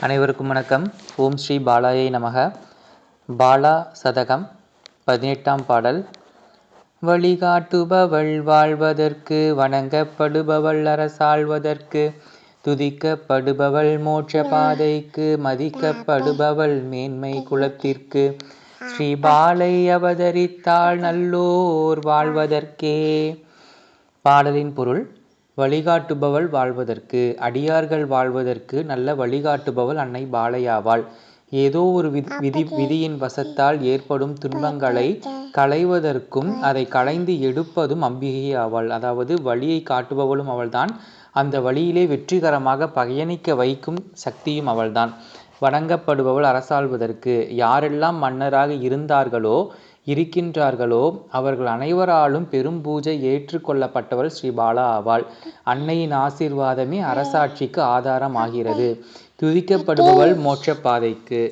அனைவருக்கும் வணக்கம். ஓம் ஸ்ரீ பாலாயை நமக. பாலா சதகம் 18ஆம் பாடல். வழிகாட்டுபவள் வாழ்வதற்கு, வணங்கப்படுபவள் அரசாள்வதற்கு, துதிக்கப்படுபவள் மோட்ச பாதைக்கு, மதிக்கப்படுபவள் மேன்மை குலத்திற்கு, ஸ்ரீ பாலை அவதரித்தாள் நல்லோர் வாழ்வதற்கே. பாடலின் பொருள்: வழிகாட்டுபவள் வாழ்வதற்கு, அடியார்கள் வாழ்வதற்கு நல்ல வழிகாட்டுபவள் அன்னை பாலையாவாள். ஏதோ ஒரு விதியின் வசத்தால் ஏற்படும் துன்பங்களை களைவதற்கும் அதை களைந்து எடுப்பதும் அம்பிகை ஆவாள். அதாவது வழியை காட்டுபவளும் அவள்தான், அந்த வழியிலே வெற்றிகரமாக பயணிக்க வைக்கும் சக்தியும் அவள்தான். வணங்கப்படுபவள் அரசாள்வதற்கு, யாரெல்லாம் மன்னராக இருந்தார்களோ இருக்கின்றார்களோ அவர்கள் அனைவராலும் பெரும் பூஜை ஏற்று கொள்ளப்பட்டவள் ஸ்ரீ பாலா ஆவாள். அன்னையின் ஆசீர்வாதமே அரசாட்சிக்கு ஆதாரம் ஆகிறது. துதிக்கப்படுபவள் மோட்ச பாதைக்கு,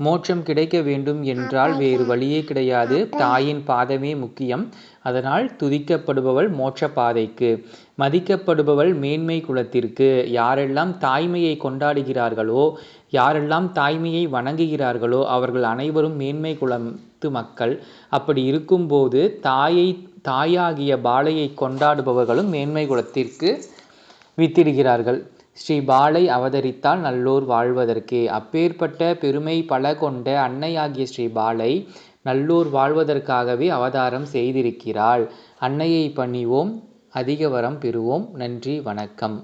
மோட்சம் கிடைக்க வேண்டும் என்றால் வேறு வழியே கிடையாது, தாயின் பாதமே முக்கியம். அதனால் துதிக்கப்படுபவள் மோட்ச பாதைக்கு. மதிக்கப்படுபவள் மேன்மை குலத்திற்கு, யாரெல்லாம் தாய்மையை கொண்டாடுகிறார்களோ யாரெல்லாம் தாய்மையை வணங்குகிறார்களோ அவர்கள் அனைவரும் மேன்மை குலத்து மக்கள். அப்படி இருக்கும்போது தாயாகிய பாலையை கொண்டாடுபவர்களும் மேன்மை குலத்திற்கு வித்திடுகிறார்கள். ஸ்ரீ பாலை அவதரித்தால் நல்லோர் வாழ்வதற்கே. அப்பேற்பட்ட பெருமை பல கொண்ட அன்னையாகிய ஸ்ரீ பாலை நல்லோர் வாழ்வதற்காகவே அவதாரம் செய்திருக்கிறாள். அன்னையை பணிவோம், அதிக வரம் பெறுவோம். நன்றி, வணக்கம்.